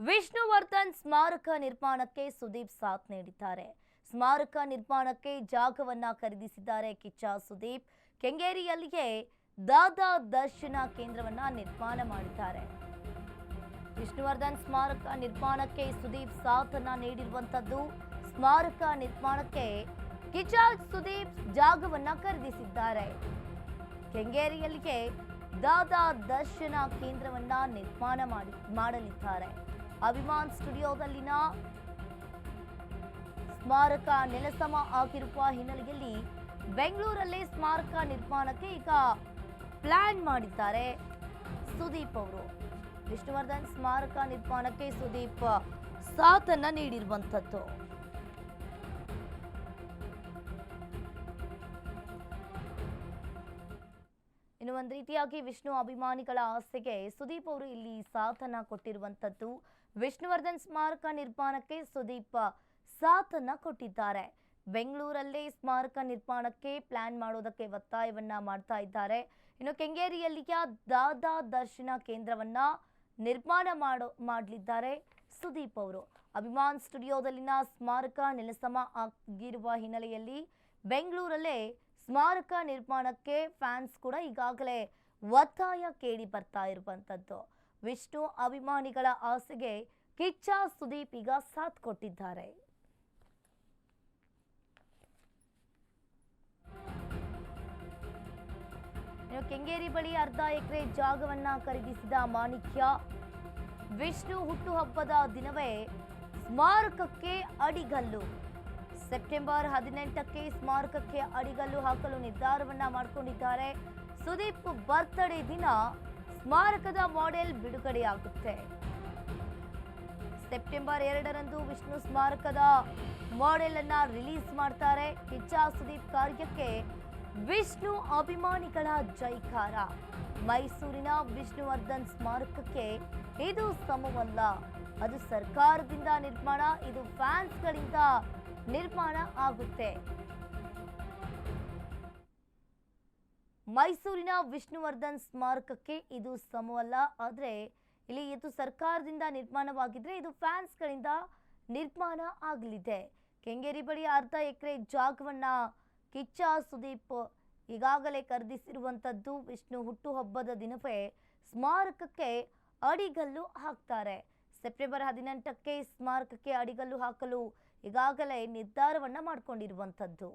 ವಿಷ್ಣುವರ್ಧನ್ ಸ್ಮಾರಕ ನಿರ್ಮಾಣಕ್ಕೆ ಸುದೀಪ್ ಸಾಥ್ ನೀಡಿದ್ದಾರೆ. ಸ್ಮಾರಕ ನಿರ್ಮಾಣಕ್ಕೆ ಜಾಗವನ್ನ ಖರೀದಿಸಿದ್ದಾರೆ ಕಿಚ್ಚ ಸುದೀಪ್. ಕೆಂಗೇರಿಯಲ್ಲಿಯೇ ದಾದಾ ದರ್ಶನ ಕೇಂದ್ರವನ್ನ ನಿರ್ಮಾಣ ಮಾಡಿದ್ದಾರೆ. ವಿಷ್ಣುವರ್ಧನ್ ಸ್ಮಾರಕ ನಿರ್ಮಾಣಕ್ಕೆ ಸುದೀಪ್ ಸಾಥ್ ಅನ್ನ ನೀಡಿರುವಂತದ್ದು. ಸ್ಮಾರಕ ನಿರ್ಮಾಣಕ್ಕೆ ಕಿಚ್ಚ ಸುದೀಪ್ ಜಾಗವನ್ನ ಖರೀದಿಸಿದ್ದಾರೆ. ಕೆಂಗೇರಿಯಲ್ಲಿಯೇ ದಾದಾ ದರ್ಶನ ಕೇಂದ್ರವನ್ನ ನಿರ್ಮಾಣ ಮಾಡಲಿದ್ದಾರೆ. ಅಭಿಮಾನ್ ಸ್ಟುಡಿಯೋದಲ್ಲಿನ ಸ್ಮಾರಕ ನೆಲಸಮ ಆಗಿರುವ ಹಿನ್ನೆಲೆಯಲ್ಲಿ ಬೆಂಗಳೂರಲ್ಲಿ ಸ್ಮಾರಕ ನಿರ್ಮಾಣಕ್ಕೆ ಈಗ ಪ್ಲಾನ್ ಮಾಡಿದ್ದಾರೆ ಸುದೀಪ್ ಅವರು. ವಿಷ್ಣುವರ್ಧನ್ ಸ್ಮಾರಕ ನಿರ್ಮಾಣಕ್ಕೆ ಸುದೀಪ್ ಸಾಥನ್ನ ನೀಡಿರುವಂತದ್ದು. ಇನ್ನು ಒಂದು ರೀತಿಯಾಗಿ ವಿಷ್ಣು ಅಭಿಮಾನಿಗಳ ಆಸೆಗೆ ಸುದೀಪ್ ಅವರು ಇಲ್ಲಿ ಸಾಥನ್ನ ಕೊಟ್ಟಿರುವಂತದ್ದು. ವಿಷ್ಣುವರ್ಧನ್ ಸ್ಮಾರಕ ನಿರ್ಮಾಣಕ್ಕೆ ಸುದೀಪ್ ಸಾಥನ್ನ ಕೊಟ್ಟಿದ್ದಾರೆ. ಬೆಂಗಳೂರಲ್ಲೇ ಸ್ಮಾರಕ ನಿರ್ಮಾಣಕ್ಕೆ ಪ್ಲಾನ್ ಮಾಡೋದಕ್ಕೆ ಒತ್ತಾಯವನ್ನ ಮಾಡ್ತಾ ಇದ್ದಾರೆ. ಇನ್ನು ಕೆಂಗೇರಿಯಲ್ಲಿಯ ದಾದಾ ದರ್ಶನ ಕೇಂದ್ರವನ್ನ ನಿರ್ಮಾಣ ಮಾಡಲಿದ್ದಾರೆ ಸುದೀಪ್ ಅವರು. ಅಭಿಮಾನ್ ಸ್ಟುಡಿಯೋದಲ್ಲಿನ ಸ್ಮಾರಕ ನೆಲಸಮ ಆಗಿರುವ ಹಿನ್ನೆಲೆಯಲ್ಲಿ ಬೆಂಗಳೂರಲ್ಲೇ ಸ್ಮಾರಕ ನಿರ್ಮಾಣಕ್ಕೆ ಫ್ಯಾನ್ಸ್ ಕೂಡ ಈಗಾಗಲೇ ಒತ್ತಾಯ ಕೇಳಿ ಬರ್ತಾ ಇರುವಂತದ್ದು. ವಿಷ್ಣು ಅಭಿಮಾನಿಗಳ ಆಸೆಗೆ ಕಿಚ್ಚ ಸುದೀಪ್ ಈಗ ಸಾಥ್ ಕೊಟ್ಟಿದ್ದಾರೆ. ಕೆಂಗೇರಿ ಬಳಿ ಅರ್ಧ ಎಕರೆ ಜಾಗವನ್ನ ಖರೀದಿಸಿದ ಮಾಣಿಕ್ಯ. ವಿಷ್ಣು ಹುಟ್ಟುಹಬ್ಬದ ದಿನವೇ ಸ್ಮಾರಕಕ್ಕೆ ಅಡಿಗಲ್ಲು. ಸೆಪ್ಟೆಂಬರ್ 18ಕ್ಕೆ ಸ್ಮಾರಕಕ್ಕೆ ಅಡಿಗಲ್ಲು ಹಾಕಲು ನಿರ್ಧಾರವನ್ನ ಮಾಡಿಕೊಂಡಿದ್ದಾರೆ. ಸುದೀಪ್ ಬರ್ತ್ಡೇ ದಿನ ಸ್ಮಾರಕದ ಮಾಡೆಲ್ ಬಿಡುಗಡೆಯಾಗುತ್ತೆ. ಸೆಪ್ಟೆಂಬರ್ 2ರಂದು ವಿಷ್ಣು ಸ್ಮಾರಕದ ಮಾಡೆಲ್ ಅನ್ನ ರಿಲೀಸ್ ಮಾಡ್ತಾರೆ. ಕಿಚ್ಚ ಸುದೀಪ್ ಕಾರ್ಯಕ್ಕೆ ವಿಷ್ಣು ಅಭಿಮಾನಿಗಳ ಜೈಕಾರ. ಮೈಸೂರಿನ ವಿಷ್ಣುವರ್ಧನ್ ಸ್ಮಾರಕಕ್ಕೆ ಇದು ಸಮವಲ್ಲ, ಅದು ಸರ್ಕಾರದಿಂದ ನಿರ್ಮಾಣ, ಇದು ಫ್ಯಾನ್ಸ್ಗಳಿಂದ ನಿರ್ಮಾಣ ಆಗುತ್ತೆ. ಮೈಸೂರಿನ ವಿಷ್ಣುವರ್ಧನ್ ಸ್ಮಾರಕಕ್ಕೆ ಇದು ಸಮವಲ್ಲ, ಆದರೆ ಇಲ್ಲಿ ಇದು ಸರ್ಕಾರದಿಂದ ನಿರ್ಮಾಣವಾಗಿದ್ರೆ ಇದು ಫ್ಯಾನ್ಸ್ಗಳಿಂದ ನಿರ್ಮಾಣ ಆಗಲಿದೆ. ಕೆಂಗೇರಿ ಬಳಿ ಅರ್ಧ ಎಕರೆ ಜಾಗವನ್ನ ಕಿಚ್ಚ ಸುದೀಪ್ ಈಗಾಗಲೇ ಖರೀದಿಸಿರುವಂತದ್ದು. ವಿಷ್ಣು ಹುಟ್ಟುಹಬ್ಬದ ದಿನವೇ ಸ್ಮಾರಕಕ್ಕೆ ಅಡಿಗಲ್ಲು ಹಾಕ್ತಾರೆ. ಸೆಪ್ಟೆಂಬರ್ 18ಕ್ಕೆ ಸ್ಮಾರಕಕ್ಕೆ ಅಡಿಗಲ್ಲು ಹಾಕಲು ಈಗಾಗಲೇ ನಿರ್ಧಾರವನ್ನ ಮಾಡಿಕೊಂಡಿರುವಂತದ್ದು.